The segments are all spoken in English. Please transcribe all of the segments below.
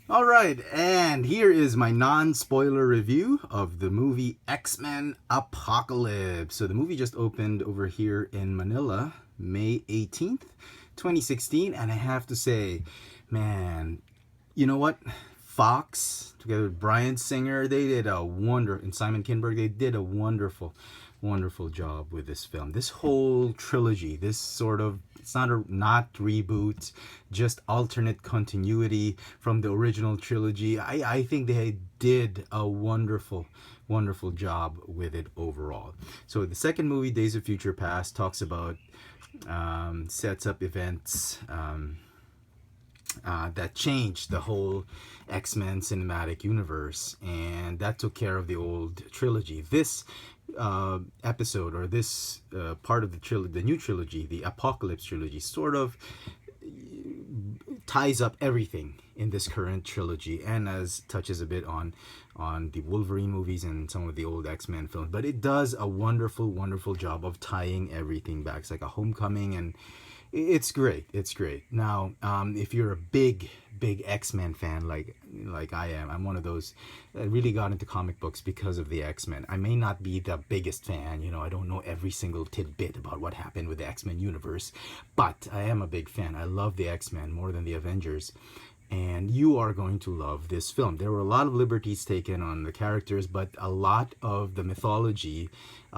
All right, and here is my non-spoiler review of the movie X-Men Apocalypse. So the movie just opened over here in Manila, May 18th, 2016, and I have to say, man, you know what? Fox, together with Bryan Singer, they did a wonder, and Simon Kinberg, they did a wonderful job with this film. This whole trilogy, this sort of, it's not reboot, just alternate continuity from the original trilogy. I think they did a wonderful job with it overall. So the second movie, Days of Future Past, talks about sets up events that changed the whole X-Men cinematic universe, and that took care of the old trilogy. This episode, or this part of the new trilogy, the Apocalypse trilogy, sort of ties up everything in this current trilogy, and as touches a bit on the Wolverine movies and some of the old X-Men films, but it does a wonderful job of tying everything back. It's like a homecoming, and it's great. It's great. Now, if you're a big X-Men fan like I am, I'm one of those that really got into comic books because of the X-Men. I may not be the biggest fan, I don't know every single tidbit about what happened with the X-Men universe, but I am a big fan. I love the X-Men more than the Avengers, and you are going to love this film. There were a lot of liberties taken on the characters, but a lot of the mythology.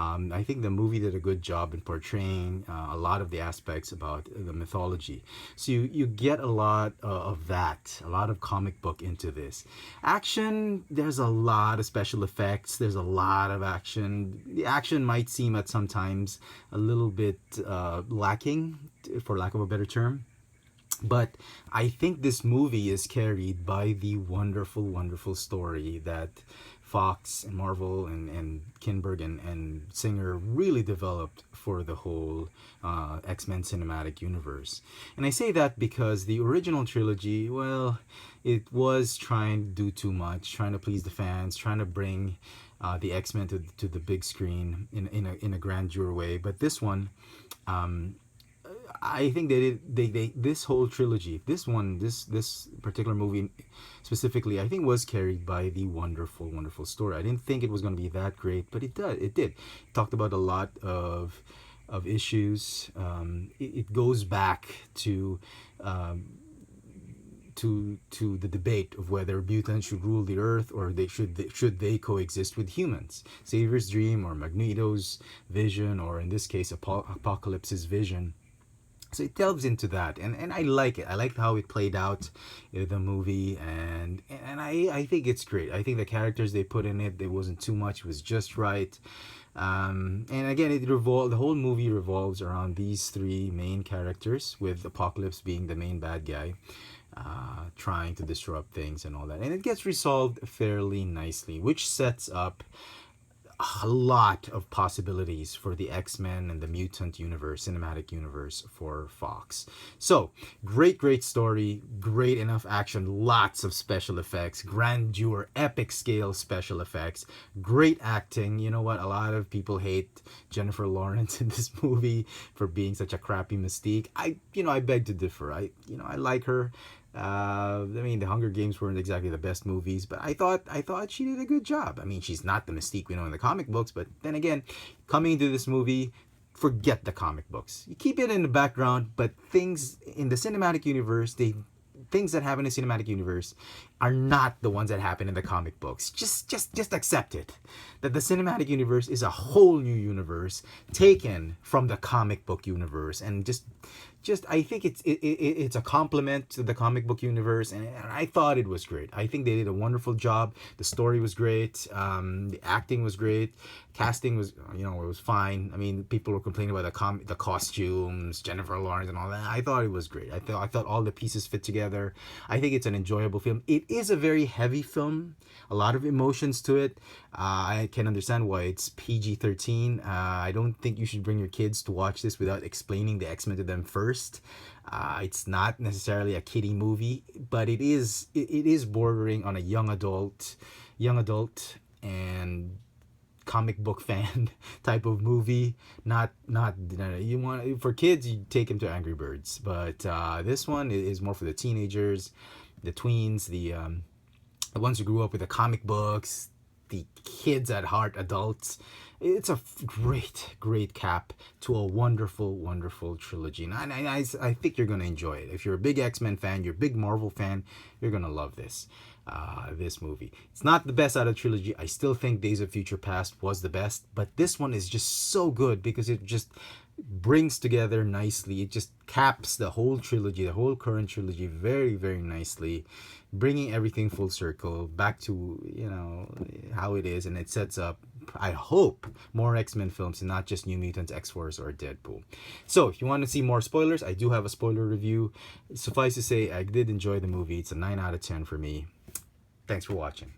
I think the movie did a good job in portraying a lot of the aspects about the mythology. So you get a lot of that, a lot of comic book into this. Action, there's a lot of special effects, there's a lot of action. The action might seem at sometimes a little bit lacking, for lack of a better term. But I think this movie is carried by the wonderful story that Fox and Marvel and Kinberg and Singer really developed for the whole X-Men cinematic universe. And I say that because the original trilogy, well, it was trying to do too much, trying to please the fans, trying to bring the X-Men to the big screen in a grandeur way. But this one, I think they this whole trilogy, this particular movie specifically, I think was carried by the wonderful story. I didn't think it was going to be that great, but it did. It talked about a lot of issues. It goes back to the debate of whether mutants should rule the earth, or should they coexist with humans. Xavier's dream, or Magneto's vision, or in this case Apocalypse's vision. So it delves into that, and I like it. I like how it played out in the movie, and I think it's great. I think the characters they put in it, there wasn't too much, it was just right. And again, the whole movie revolves around these three main characters, with Apocalypse being the main bad guy, trying to disrupt things and all that, and it gets resolved fairly nicely, which sets up a lot of possibilities for the X-Men and the mutant universe, cinematic universe for Fox. So, great story, great enough action, lots of special effects, grandeur, epic scale special effects, great acting. You know what? A lot of people hate Jennifer Lawrence in this movie for being such a crappy Mystique. I beg to differ. I like her. I mean, the Hunger Games weren't exactly the best movies, but I thought she did a good job. I mean, she's not the Mystique we know in the comic books, but then again, coming into this movie, forget the comic books. You keep it in the background, but things in the cinematic universe, things that happen in the cinematic universe are not the ones that happen in the comic books. Just accept it. That the cinematic universe is a whole new universe taken from the comic book universe, and just I think it's a compliment to the comic book universe, and I thought it was great. I think they did a wonderful job. The story was great. The acting was great. Casting was, it was fine. I mean, people were complaining about the costumes, Jennifer Lawrence and all that. I thought it was great. I thought all the pieces fit together. I think it's an enjoyable film. It is a very heavy film, a lot of emotions to it. I can understand why it's PG-13. I don't think you should bring your kids to watch this without explaining the X-Men to them first. It's not necessarily a kiddie movie, but it is bordering on a young adult and comic book fan type of movie. Not you want, for kids, you take them to Angry Birds, but this one is more for the teenagers. the tweens, the ones who grew up with the comic books, the kids at heart, adults. It's a great, great cap to a wonderful, wonderful trilogy. And I think you're going to enjoy it. If you're a big X-Men fan, you're a big Marvel fan, you're going to love this movie. It's not the best out of the trilogy. I still think Days of Future Past was the best, but this one is just so good because it just brings together nicely. It just caps the whole trilogy, the whole current trilogy very, very nicely, bringing everything full circle back to, you know, how it is, and it sets up, I hope, more X-Men films and not just New Mutants, X-Force, or Deadpool. So if you want to see more spoilers, I do have a spoiler review. Suffice to say, I did enjoy the movie. It's a 9 out of 10 for me. Thanks for watching.